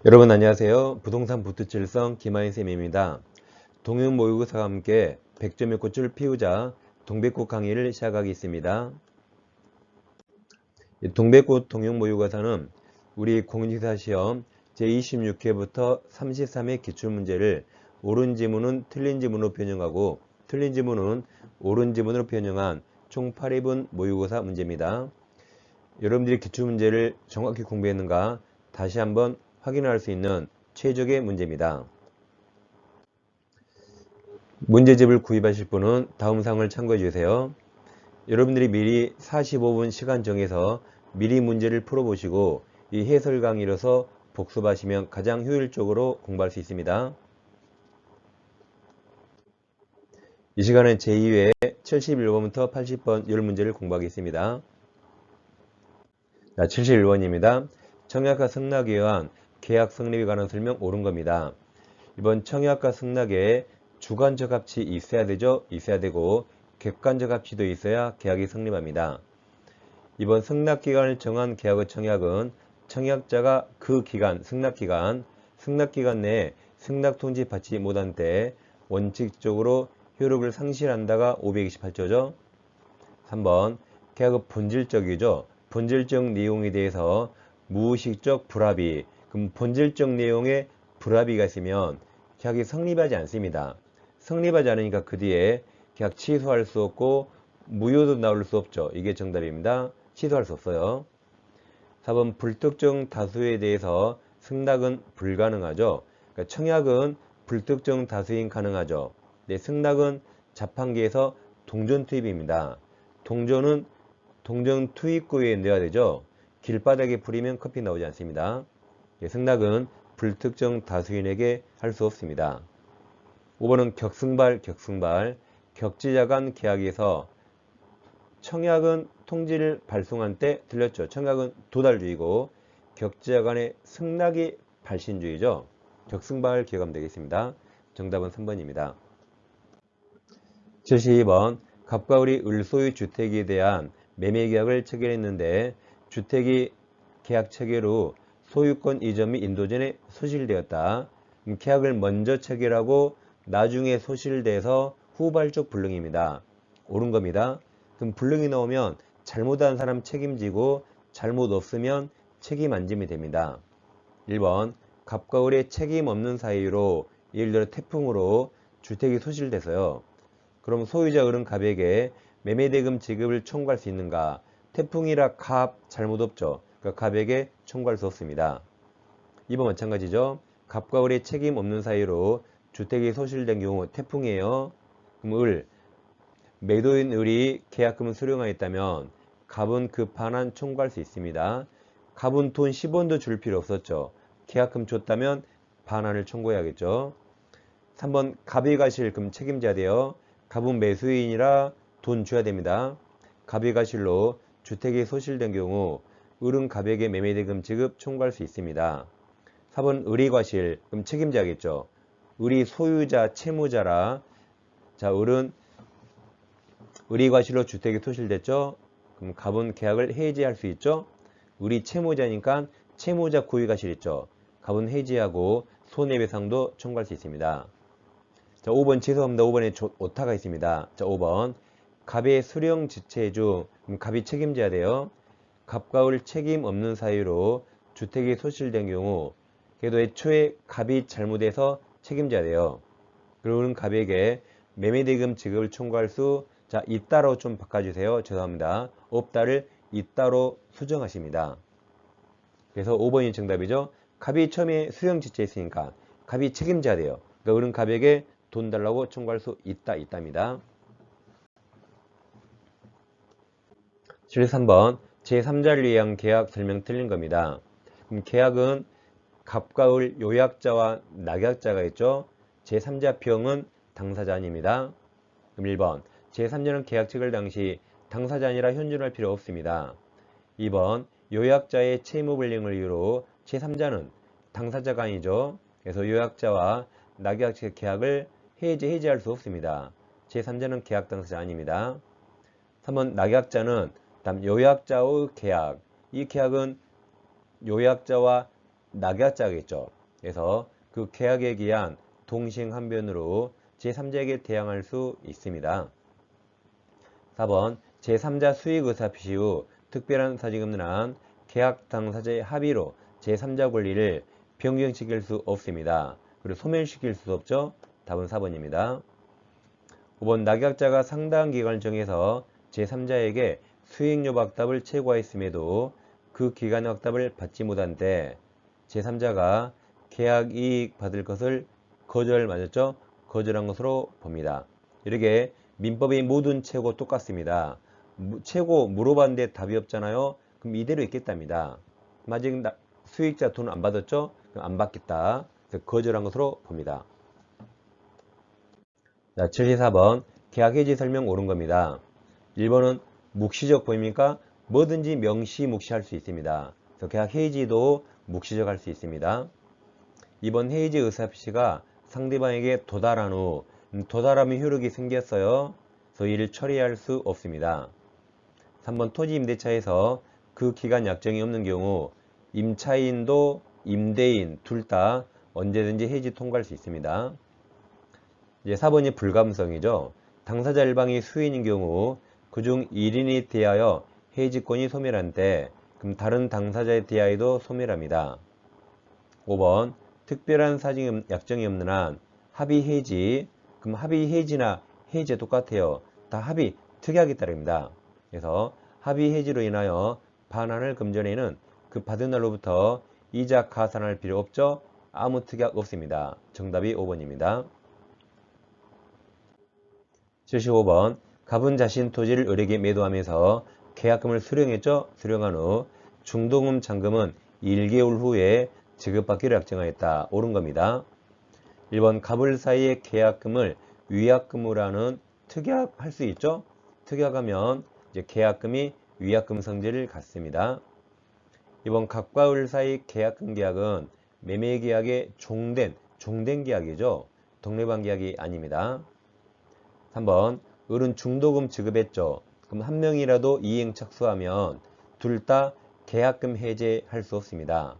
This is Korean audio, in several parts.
여러분 안녕하세요. 부동산 부투칠성 김하인쌤입니다. 동행모의고사와 함께 100점의 꽃을 피우자 동백꽃 강의를 시작하겠습니다. 동백꽃 동행모의고사는 우리 공인중개사 시험 제26회부터 33회 기출문제를 옳은 지문은 틀린 지문으로 변형하고 틀린 지문은 옳은 지문으로 변형한 총 8회분 모의고사 문제입니다. 여러분들이 기출문제를 정확히 공부했는가 다시 한번 확인할 수 있는 최적의 문제입니다. 문제집을 구입하실 분은 다음 사항을 참고해 주세요. 여러분들이 미리 45분 시간 정해서 미리 문제를 풀어보시고 이 해설 강의로서 복습하시면 가장 효율적으로 공부할 수 있습니다. 이 시간은 제2회 71번부터 80번 10문제를 공부하겠습니다. 자, 71번입니다. 청약과 승낙에 의한 계약 성립에 관한 설명 옳은 겁니다. 이번 청약과 승낙에 주관적 합치 있어야 되죠? 있어야 되고 객관적 합치도 있어야 계약이 성립합니다. 이번 승낙기간을 정한 계약의 청약은 청약자가 그 기간, 승낙기간 내에 승낙통지 받지 못한 때 원칙적으로 효력을 상실한다가 528조죠. 3번 계약의 본질적이죠. 본질적 내용에 대해서 무의식적 불합의, 그럼 본질적 내용에 불합의가 있으면 계약이 성립하지 않습니다. 성립하지 않으니까 그 뒤에 계약 취소할 수 없고 무효도 나올 수 없죠. 이게 정답입니다. 취소할 수 없어요. 4번 불특정 다수에 대해서 승낙은 불가능하죠. 그러니까 청약은 불특정 다수인 가능하죠. 네, 승낙은 자판기에서 동전 투입입니다. 동전은 동전 투입구에 넣어야 되죠. 길바닥에 뿌리면 커피 나오지 않습니다. 네, 승낙은 불특정 다수인에게 할 수 없습니다. 5번은 격승발. 격지자 간 계약에서 청약은 통지를 발송한 때 틀렸죠. 청약은 도달주의고 격지자 간의 승낙이 발신주의죠. 격승발 기억하면 되겠습니다. 정답은 3번입니다. 72번 갑과 을이 을소유 주택에 대한 매매계약을 체결했는데 주택이 계약 체결 후 소유권 이전 및 인도전에 소실되었다. 계약을 먼저 체결하고 나중에 소실돼서 후발적 불능입니다. 옳은 겁니다. 그럼 불능이 나오면 잘못한 사람 책임지고 잘못 없으면 책임 안 지면 됩니다. 1번 갑과 을의 책임 없는 사유로 예를 들어 태풍으로 주택이 소실돼서요. 그럼 소유자 을은 갑에게 매매대금 지급을 청구할 수 있는가? 태풍이라 갑 잘못 없죠. 그러니까 갑에게 청구할 수 없습니다. 2번 마찬가지죠. 갑과 을의 책임 없는 사유로 주택이 소실된 경우 태풍이에요. 그럼 을 매도인 을이 계약금을 수령하였다면 갑은 그 반환 청구할 수 있습니다. 갑은 돈 10원도 줄 필요 없었죠. 계약금 줬다면 반환을 청구해야겠죠. 3번 갑이 가실금 책임져야 돼요. 갑은 매수인이라 돈 줘야 됩니다. 갑이 가실로 주택이 소실된 경우 을은 갑에게 매매대금 지급 청구할 수 있습니다. 4번 을이 과실, 그럼 책임져야겠죠. 을이 소유자, 채무자라 자 을은 을이 과실로 주택이 소실됐죠. 그럼 갑은 계약을 해지할 수 있죠. 을이 채무자니까 채무자 고의 과실 있죠. 갑은 해지하고 손해배상도 청구할 수 있습니다. 자, 5번 죄송합니다. 5번에 오타가 있습니다. 자, 5번 갑의 수령 지체 중 갑이 책임져야 돼요. 갑과 을 책임 없는 사유로 주택이 소실된 경우 그래도 애초에 갑이 잘못해서 책임져야 돼요. 그러면 갑에게 매매대금 지급을 청구할 수 자, 있다로 좀 바꿔주세요. 죄송합니다. 없다를 있다로 수정하십니다. 그래서 5번이 정답이죠. 갑이 처음에 수령 지체했으니까 갑이 책임져야 돼요. 그러니까 을은 갑에게 돈 달라고 청구할 수 있답니다. 73번 제3자를 위한 계약 설명 틀린 겁니다. 그럼 계약은 갑과 을 요약자와 낙약자가 있죠. 제3자평은 당사자 아닙니다. 그럼 1번 제3자는 계약 체결 당시 당사자 아니라 현존할 필요 없습니다. 2번 요약자의 채무불이행을 이유로 제3자는 당사자가 아니죠. 그래서 요약자와 낙약자 계약을 해지할 수 없습니다. 제3자는 계약 당사자 아닙니다. 3번 낙약자는 다음 요약자의 계약. 이 계약은 요약자와 낙약자겠죠. 그래서 그 계약에 기한 동시행한변으로 제3자에게 대항할 수 있습니다. 4번 제3자 수익의사표시 후 특별한 사정이 없는 한 계약 당사자의 합의로 제3자 권리를 변경시킬 수 없습니다. 그리고 소멸시킬 수 없죠. 답은 4번입니다. 5번 낙약자가 상당한 기간을 정해서 제3자에게 수익료 확답을 채권했음에도 그 기간 확답을 받지 못한 때 제3자가 계약 이익 받을 것을 거절맞았죠? 거절한 것으로 봅니다. 이렇게 민법의 모든 채고 똑같습니다. 채고 물어봤는데 답이 없잖아요. 그럼 이대로 있겠답니다. 아직 수익자 돈 안 받았죠? 그럼 안 받겠다. 그래서 거절한 것으로 봅니다. 자, 74번 계약 해지 설명 옳은 겁니다. 1번은 묵시적 보입니까? 뭐든지 명시 묵시할 수 있습니다. 그래서 계약 해지도 묵시적 할 수 있습니다. 2번 해지 의사표시가 상대방에게 도달한 후 도달하면 효력이 생겼어요. 그래서 이를 처리할 수 없습니다. 3번 토지 임대차에서 그 기간 약정이 없는 경우 임차인도 임대인 둘 다 언제든지 해지 통과할 수 있습니다. 이제 4번이 불감성이죠. 당사자 일방이 수인인 경우 그중 1인이 대하여 해지권이 소멸한 때 그럼 다른 당사자에 대하여도 소멸합니다. 5번 특별한 사정 약정이 없는 한 합의 해지 그럼 합의 해지나 해지 똑같아요. 다 합의 특약에 따릅니다. 그래서 합의 해지로 인하여 반환을 금전에는 그 받은 날로부터 이자 가산할 필요 없죠. 아무 특약 없습니다. 정답이 5번입니다. 75번 갑은 자신 토지를 을에게 매도하면서 계약금을 수령했죠. 수령한 후 중도금 잔금은 1개월 후에 지급받기로 약정하였다. 옳은 겁니다. 1번 갑을 사이의 계약금을 위약금으로 하는 특약할 수 있죠. 특약하면 이제 계약금이 위약금 성질을 갖습니다. 2번 갑과 을 사이 계약금 계약은 매매 계약의 종된 계약이죠. 동네방 계약이 아닙니다. 3번 을은 중도금 지급했죠. 그럼 한 명이라도 이행 착수하면 둘 다 계약금 해제할 수 없습니다.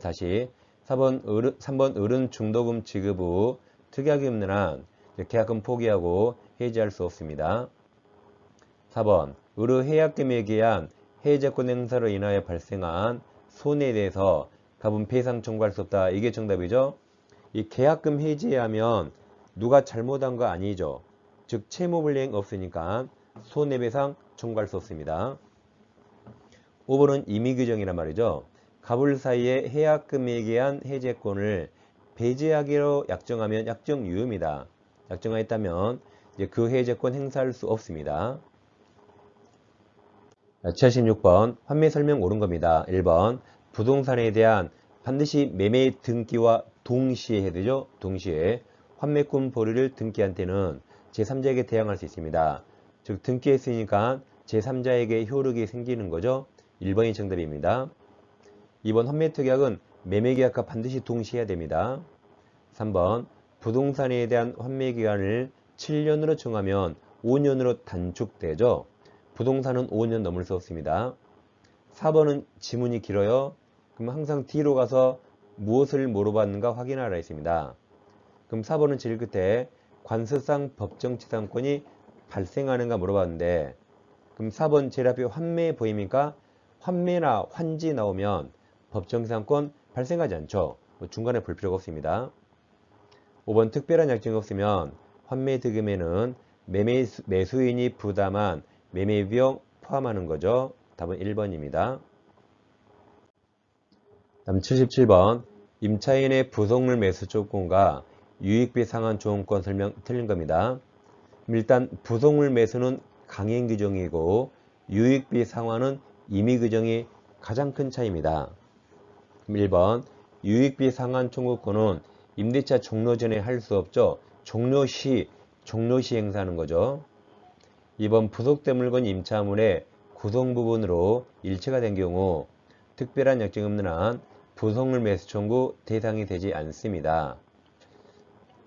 다시 3번 을은 중도금 지급 후 특약이 없는 한 계약금 포기하고 해지할 수 없습니다. 4번 을의 해약금에 기한 해제권 행사로 인하여 발생한 손해에 대해서 갑은 배상 청구할 수 없다. 이게 정답이죠. 이 계약금 해지하면 누가 잘못한 거 아니죠. 즉 채무불이행 없으니까 손해배상 청구할 수 없습니다. 5번은 임의규정이란 말이죠. 갑을 사이에 해약금에 기한 해제권을 배제하기로 약정하면 약정 유효입니다. 약정하였다면 이제 그 해제권 행사할 수 없습니다. 76번 환매 설명 옳은 겁니다. 1번 부동산에 대한 반드시 매매 등기와 동시에 해야 되죠. 동시에 환매권 보류를 등기한 때는 제3자에게 대항할 수 있습니다. 즉 등기했으니까 제3자에게 효력이 생기는 거죠. 1번이 정답입니다. 2번 환매특약은 매매계약과 반드시 동시에 해야 됩니다. 3번 부동산에 대한 환매기간을 7년으로 정하면 5년으로 단축되죠. 부동산은 5년 넘을 수 없습니다. 4번은 지문이 길어요. 그럼 항상 뒤로 가서 무엇을 물어봤는가 확인하라 했습니다. 그럼 4번은 제일 끝에 관습상 법정치상권이 발생하는가 물어봤는데 그럼 4번 제일 앞에 환매 보입니까? 환매나 환지 나오면 법정치상권 발생하지 않죠. 중간에 볼 필요가 없습니다. 5번 특별한 약정이 없으면 환매 득음에는 매수인이 부담한 매매비용 포함하는 거죠. 답은 1번입니다. 다음 77번 임차인의 부속물 매수 조건과 유익비 상환 조건권 설명 틀린 겁니다. 일단 부속물 매수는 강행 규정이고 유익비 상환은 임의 규정이 가장 큰 차이입니다. 1번 유익비 상환 청구권은 임대차 종료 전에 할 수 없죠. 종료 시 행사하는 거죠. 2번 부속된 물건 임차물의 구성 부분으로 일체가 된 경우 특별한 약정이 없는 한 부속물 매수 청구 대상이 되지 않습니다.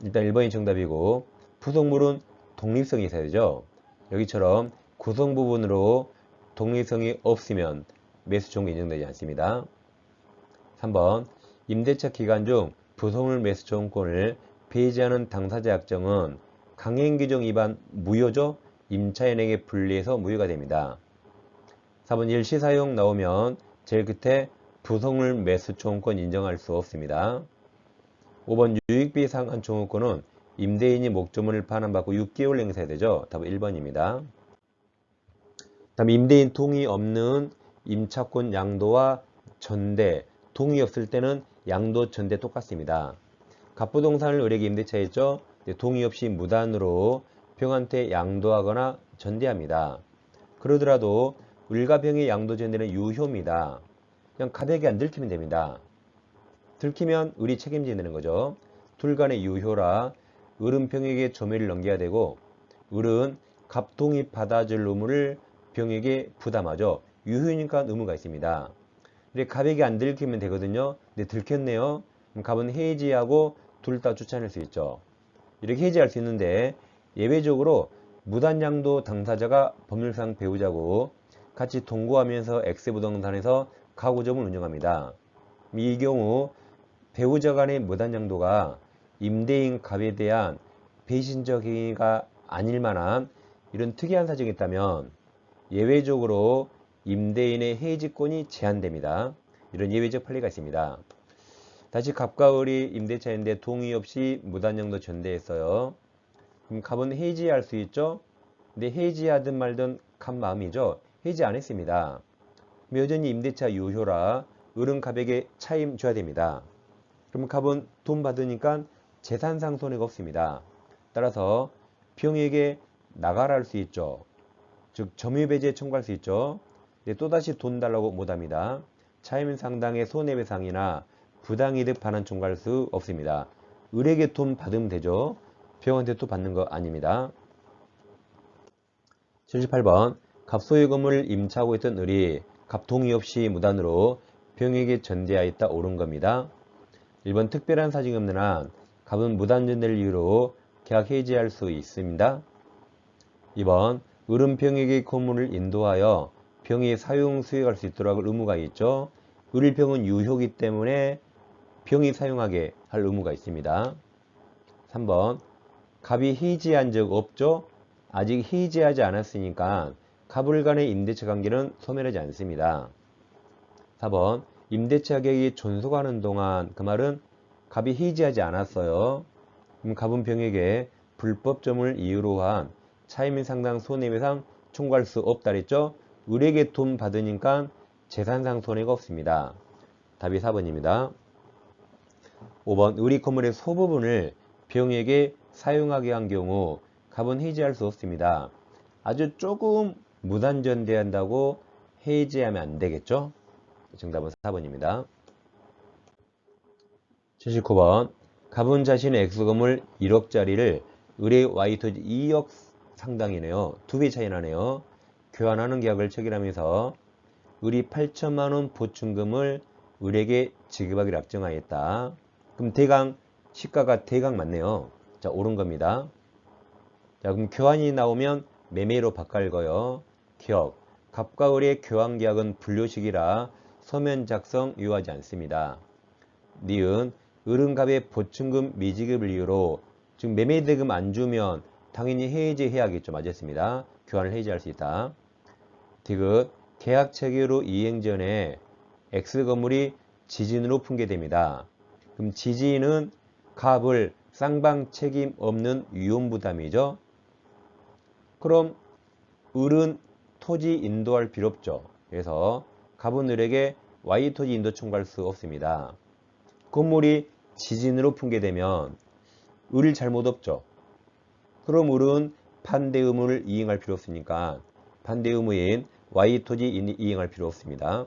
일단 1번이 정답이고 부속물은 독립성이 있어야 되죠. 여기처럼 구성 부분으로 독립성이 없으면 매수 청구 인정되지 않습니다. 3번 임대차 기간 중 부속물 매수 청구권을 폐지하는 당사자 약정은 강행규정 위반 무효죠. 임차인에게 불리해서 무효가 됩니다. 4번 일시사용 나오면 제일 끝에 부속물 매수 청구권 인정할 수 없습니다. 5번 유익비 상환 청구권은 임대인이 목조물을 반환받고 6개월 행사해야 되죠. 답은 1번입니다. 다음 임대인 동의 없는 임차권 양도와 전대, 동의 없을 때는 양도, 전대 똑같습니다. 갑부동산을 을에게 임대차 했죠. 동의 없이 무단으로 병한테 양도하거나 전대합니다. 그러더라도 을과 병의 양도, 전대는 유효입니다. 그냥 갑에게 안 들키면 됩니다. 들키면 을이 책임지는 거죠. 둘 간의 유효라 을은 병에게 조매를 넘겨야 되고 을은 갑동의 받아줄 의무를 병에게 부담하죠. 유효니까 의무가 있습니다. 근데 갑에게 안 들키면 되거든요. 근데 들켰네요. 그럼 갑은 해지하고 둘 다 쫓아낼 수 있죠. 이렇게 해지할 수 있는데 예외적으로 무단양도 당사자가 법률상 배우자고 같이 동거하면서 X부동산에서 가구점을 운영합니다. 이 경우 배우자 간의 무단양도가 임대인 갑에 대한 배신적 행위가 아닐 만한 이런 특이한 사정이 있다면 예외적으로 임대인의 해지권이 제한됩니다. 이런 예외적 판례가 있습니다. 다시 갑과 을이 임대차인데 동의 없이 무단양도 전대했어요. 그럼 갑은 해지할 수 있죠? 근데 해지하든 말든 갑 마음이죠. 해지 안 했습니다. 여전히 임대차 유효라 을은 갑에게 차임 줘야 됩니다. 그럼 갑은 돈 받으니까 재산상 손해가 없습니다. 따라서 병에게 나가라 할 수 있죠. 즉 점유배제 청구할 수 있죠. 또다시 돈 달라고 못합니다. 차임 상당의 손해배상이나 부당이득 반환 청구할 수 없습니다. 을에게 돈 받으면 되죠. 병한테 또 받는 거 아닙니다. 78번 갑 소유 건물을 임차하고 있던 을이 갑 동의 없이 무단으로 병에게 전대하였다 옳은 겁니다. 1번 특별한 사정이 없는 한 갑은 무단 전대를 이유로 계약 해지할 수 있습니다. 2번 을은 병에게 건물을 인도하여 병이 사용 수익할 수 있도록 할 의무가 있죠. 을 병은 유효기 때문에 병이 사용하게 할 의무가 있습니다. 3번 갑이 해지한 적 없죠. 아직 해지하지 않았으니까 갑을 간의 임대차 관계는 소멸하지 않습니다. 4번 임대차 계획이 존속하는 동안 그 말은 갑이 해지하지 않았어요. 그럼 갑은 병에게 불법점을 이유로 한 차임 상당 손해배상 청구할 수 없다 그랬죠. 을에게 돈 받으니까 재산상 손해가 없습니다. 답이 4번입니다. 5번 을이 건물의 소부분을 병에게 사용하게 한 경우 갑은 해지할 수 없습니다. 아주 조금 무단전대한다고 해지하면 안 되겠죠. 정답은 4번입니다. 79번 갑은 자신의 X건물 1억짜리를 을의 Y토지 2억 상당이네요. 2배 차이 나네요. 교환하는 계약을 체결하면서 을이 8천만원 보충금을 을에게 지급하기로 약정하였다. 그럼 대강 시가가 대강 맞네요. 자, 옳은 겁니다. 자, 그럼 교환이 나오면 매매로 바꿔요. 기억. 갑과 을의 교환 계약은 분료식이라 서면 작성 유효하지 않습니다. 니은 을은 갑의 보충금 미지급을 이유로 즉 매매 대금 안 주면 당연히 해지해야겠죠. 맞았습니다. 교환을 해지할 수 있다. 디귿 계약 체결 후 이행 전에 X건물이 지진으로 붕괴됩니다. 그럼 지진은 갑을 쌍방 책임 없는 위험부담이죠. 그럼 을은 토지 인도할 필요 없죠. 그래서 갑은 을에게 Y토지 인도 청구할 수 없습니다. 건물이 지진으로 붕괴되면 을을 잘못 없죠. 그럼 을은 반대 의무를 이행할 필요 없으니까 반대 의무인 Y토지 이행할 필요 없습니다.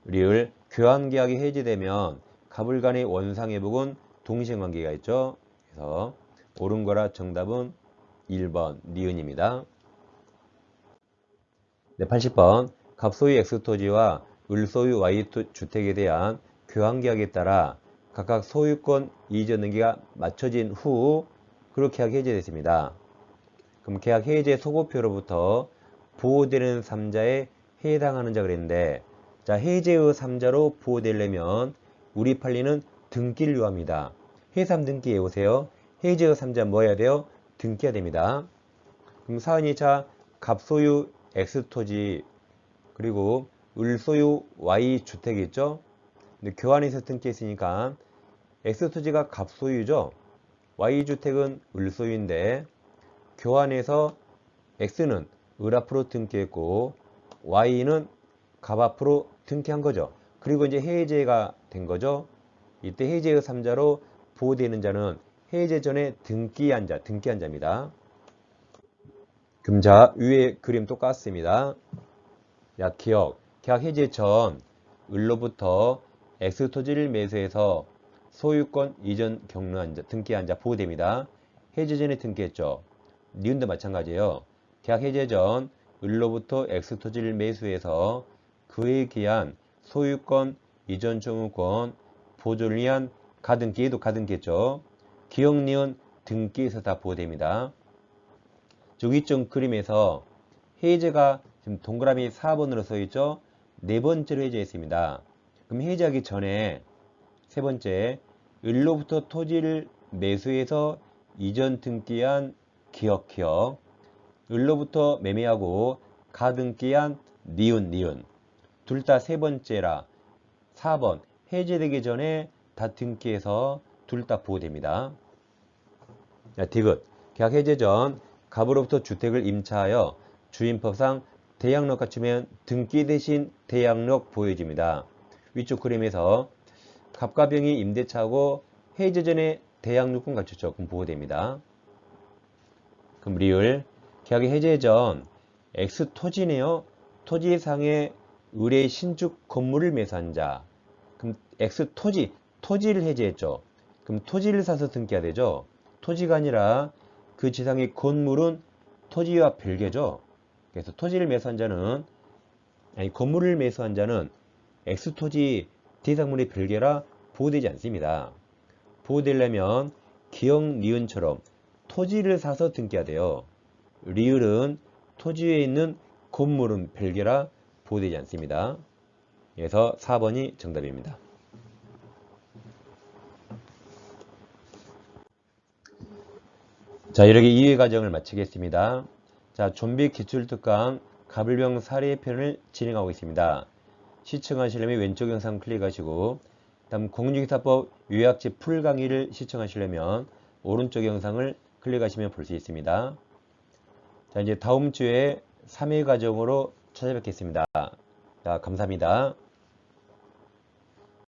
리을 교환계약이 해지되면 갑을 간의 원상회복은 동시행관계가 있죠. 그래서 옳은 거라 정답은 1번 니은입니다. 네, 80번 갑 소유 X토지와 을 소유 Y주택에 대한 교환계약에 따라 각각 소유권 이전 등기가 맞춰진 후 그렇게 계약 해제됐습니다. 그럼 계약 해제 소고표로부터 보호되는 3자에 해당하는 자 그랬는데 자 해제의 3자로 보호되려면 우리 판례는 등기를 요합니다. 해삼 등기 해오세요. 해제의 3자 뭐 해야 돼요? 등기해야 됩니다. 그럼 사은 2차 갑소유 X토지 그리고 을소유 Y주택이 있죠. 근데 교환해서 등기했으니까 X토지가 갑소유죠. Y주택은 을소유인데 교환해서 X는 을 앞으로 등기했고 Y는 갑 앞으로 등기한 거죠. 그리고 이제 해제가 된 거죠. 이때 해제의 3자로 보호되는 자는 해제 전에 등기한 자입니다. 그럼 자, 위에 그림 똑같습니다. 야, 계약 해제 전 을로부터 X토지를 매수해서 소유권 이전 경로한 자, 등기한 자 보호됩니다. 해제 전에 등기했죠. 니은도 마찬가지예요. 계약 해제 전 을로부터 X토지를 매수해서 그에 기한 소유권 이전 청구권 보존을 위한 가등기에도 가등기했죠. 기억 니은 등기에서 다 보호됩니다. 위쪽 그림에서 해제가 지금 동그라미 4번으로 써있죠. 네 번째로 해제했습니다. 그럼 해제하기 전에 세 번째, 을로부터 토지를 매수해서 이전 등기한 기억 을로부터 매매하고 가등기한 니은 둘 다 세 번째라 4번 해제되기 전에 다 등기해서 둘 다 보호됩니다. 디귿 계약 해제 전 갑으로부터 주택을 임차하여 주임법상 대양록 갖추면 등기 대신 대양록 보여집니다. 위쪽 그림에서 갑과 병이 임대차하고 해제 전에 대양록권 갖췄죠. 그럼 보호됩니다. 그럼 리을 계약의 해제 전 X 토지네요. 토지상의 을의 신축 건물을 매수한 자. 그럼 X 토지를 해제했죠. 그럼 토지를 사서 등기해야 되죠. 토지가 아니라 그 지상의 건물은 토지와 별개죠. 그래서 토지를 매수한 자는 건물을 매수한 자는 X토지 대상물의 별개라 보호되지 않습니다. 보호되려면 기억 니은처럼 토지를 사서 등기해야 돼요. 리을은 토지에 있는 건물은 별개라 보호되지 않습니다. 그래서 4번이 정답입니다. 자, 이렇게 2회 과정을 마치겠습니다. 자, 좀비 기출특강 갑을병 사례편을 진행하고 있습니다. 시청하시려면 왼쪽 영상 클릭하시고 다음 공유기사법 요약집 풀 강의를 시청하시려면 오른쪽 영상을 클릭하시면 볼 수 있습니다. 자, 이제 다음 주에 3회 과정으로 찾아뵙겠습니다. 자, 감사합니다.